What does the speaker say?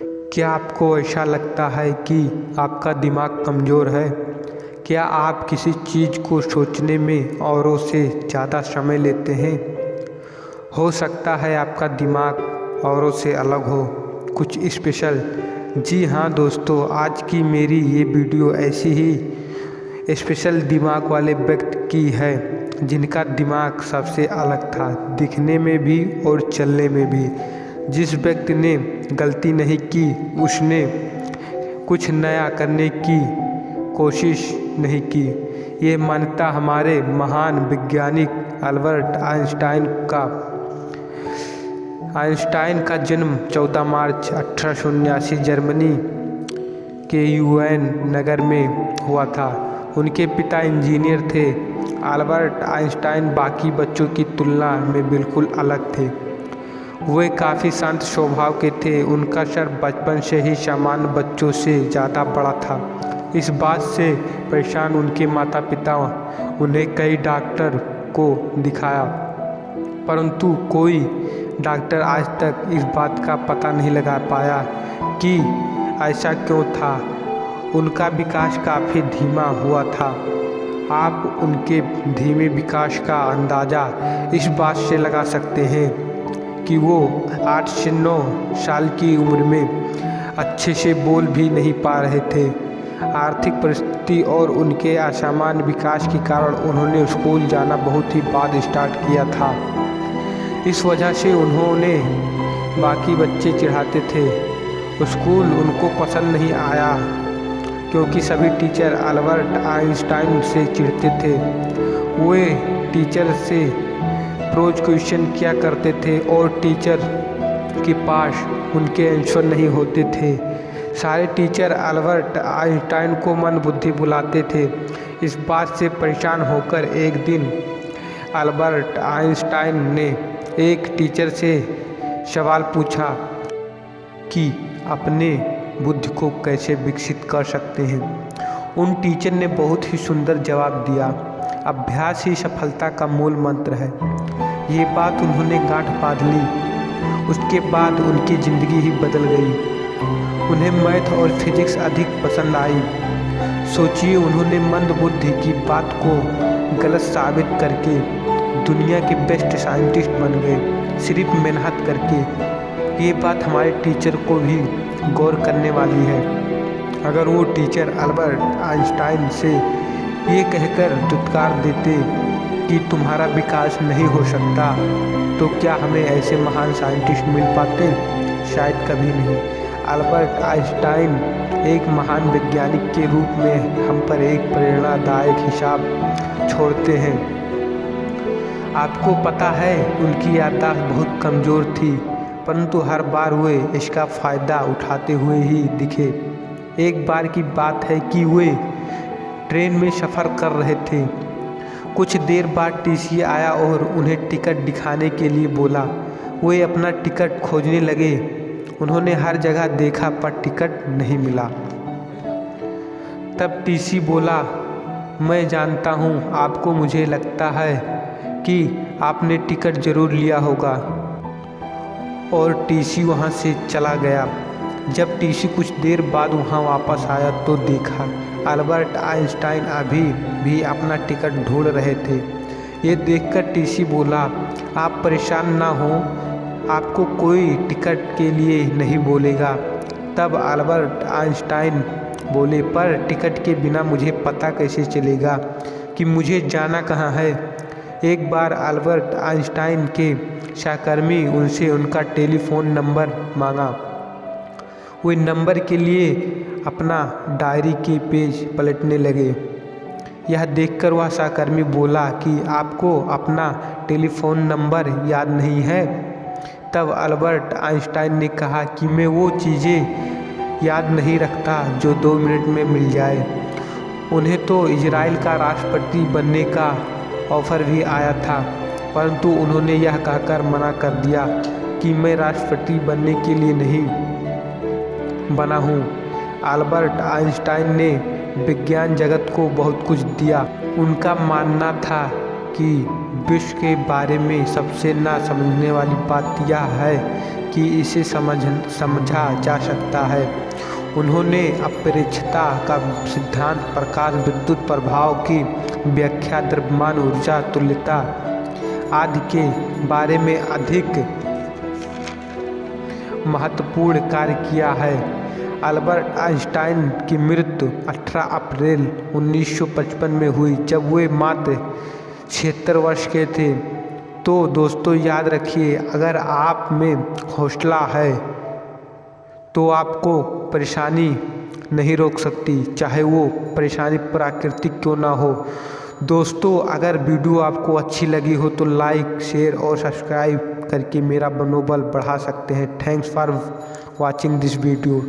क्या आपको ऐसा लगता है कि आपका दिमाग कमज़ोर है? क्या आप किसी चीज़ को सोचने में औरों से ज़्यादा समय लेते हैं? हो सकता है आपका दिमाग औरों से अलग हो, कुछ स्पेशल। जी हाँ दोस्तों, आज की मेरी ये वीडियो ऐसी ही स्पेशल दिमाग वाले व्यक्ति की है जिनका दिमाग सबसे अलग था, दिखने में भी और चलने में भी। जिस व्यक्ति ने गलती नहीं की, उसने कुछ नया करने की कोशिश नहीं की। ये मान्यता हमारे महान वैज्ञानिक अल्बर्ट आइंस्टाइन का जन्म 14 मार्च 1879 जर्मनी के यूएन नगर में हुआ था। उनके पिता इंजीनियर थे। अल्बर्ट आइंस्टाइन बाकी बच्चों की तुलना में बिल्कुल अलग थे। वे काफ़ी शांत स्वभाव के थे। उनका सर बचपन से ही सामान्य बच्चों से ज़्यादा बड़ा था। इस बात से परेशान उनके माता पिता उन्हें कई डॉक्टर को दिखाया, परंतु कोई डॉक्टर आज तक इस बात का पता नहीं लगा पाया कि ऐसा क्यों था। उनका विकास काफ़ी धीमा हुआ था। आप उनके धीमे विकास का अंदाज़ा इस बात से लगा सकते हैं कि वो 8 से 9 साल की उम्र में अच्छे से बोल भी नहीं पा रहे थे। आर्थिक परिस्थिति और उनके असामान्य विकास के कारण उन्होंने स्कूल जाना बहुत ही बाद स्टार्ट किया था। इस वजह से उन्होंने बाकी बच्चे चिढ़ाते थे। स्कूल उनको पसंद नहीं आया क्योंकि सभी टीचर अल्बर्ट आइंस्टाइन से चिढ़ते थे। वे टीचर से रोज क्वेश्चन किया करते थे और टीचर के पास उनके आंसर नहीं होते थे। सारे टीचर अल्बर्ट आइंस्टाइन को मन बुद्धि बुलाते थे। इस बात से परेशान होकर एक दिन अल्बर्ट आइंस्टाइन ने एक टीचर से सवाल पूछा कि अपने बुद्धि को कैसे विकसित कर सकते हैं। उन टीचर ने बहुत ही सुंदर जवाब दिया, अभ्यास ही सफलता का मूल मंत्र है। ये बात उन्होंने गांठ बांध ली। उसके बाद उनकी ज़िंदगी ही बदल गई। उन्हें मैथ और फिजिक्स अधिक पसंद आई। सोचिए, उन्होंने मंद बुद्धि की बात को गलत साबित करके दुनिया के बेस्ट साइंटिस्ट बन गए, सिर्फ मेहनत करके। ये बात हमारे टीचर को भी गौर करने वाली है। अगर वो टीचर अल्बर्ट आइंस्टाइन से ये कहकर धुतकार देते कि तुम्हारा विकास नहीं हो सकता, तो क्या हमें ऐसे महान साइंटिस्ट मिल पाते? शायद कभी नहीं। अल्बर्ट आइंस्टाइन एक महान वैज्ञानिक के रूप में हम पर एक प्रेरणादायक हिसाब छोड़ते हैं। आपको पता है, उनकी याददाश्त बहुत कमज़ोर थी, परंतु हर बार वे इसका फ़ायदा उठाते हुए ही दिखे। एक बार की बात है कि वे ट्रेन में सफ़र कर रहे थे। कुछ देर बाद टीसी आया और उन्हें टिकट दिखाने के लिए बोला। वे अपना टिकट खोजने लगे। उन्होंने हर जगह देखा पर टिकट नहीं मिला। तब टीसी बोला, मैं जानता हूँ आपको, मुझे लगता है कि आपने टिकट ज़रूर लिया होगा। और टीसी वहाँ से चला गया। जब टीसी कुछ देर बाद वहाँ वापस आया तो देखा अल्बर्ट आइंस्टाइन अभी भी अपना टिकट ढूंढ रहे थे। ये देखकर टीसी बोला, आप परेशान ना हो, आपको कोई टिकट के लिए नहीं बोलेगा। तब अल्बर्ट आइंस्टाइन बोले, पर टिकट के बिना मुझे पता कैसे चलेगा कि मुझे जाना कहाँ है? एक बार अल्बर्ट आइंस्टाइन के सहकर्मी उनसे उनका टेलीफोन नंबर मांगा। वे नंबर के लिए अपना डायरी के पेज पलटने लगे। यह देखकर वह सहकर्मी बोला कि आपको अपना टेलीफोन नंबर याद नहीं है? तब अल्बर्ट आइंस्टाइन ने कहा कि मैं वो चीज़ें याद नहीं रखता जो 2 मिनट में मिल जाए। उन्हें तो इजराइल का राष्ट्रपति बनने का ऑफ़र भी आया था, परंतु उन्होंने यह कहकर मना कर दिया कि मैं राष्ट्रपति बनने के लिए नहीं बना हूँ। अल्बर्ट आइंस्टाइन ने विज्ञान जगत को बहुत कुछ दिया। उनका मानना था कि विश्व के बारे में सबसे ना समझने वाली बात यह है कि इसे समझा जा सकता है। उन्होंने अपरिच्छता का सिद्धांत, प्रकाश विद्युत प्रभाव की व्याख्या, द्रव्यमान ऊर्जा तुल्यता आदि के बारे में अधिक महत्वपूर्ण कार्य किया है। अल्बर्ट आइंस्टाइन की मृत्यु 18 अप्रैल 1955 में हुई, जब वे मात्र 76 वर्ष के थे। तो दोस्तों याद रखिए, अगर आप में हौसला है तो आपको परेशानी नहीं रोक सकती, चाहे वो परेशानी प्राकृतिक क्यों ना हो। दोस्तों अगर वीडियो आपको अच्छी लगी हो तो लाइक, शेयर और सब्सक्राइब करके मेरा मनोबल बढ़ा सकते हैं। Thanks for watching this video.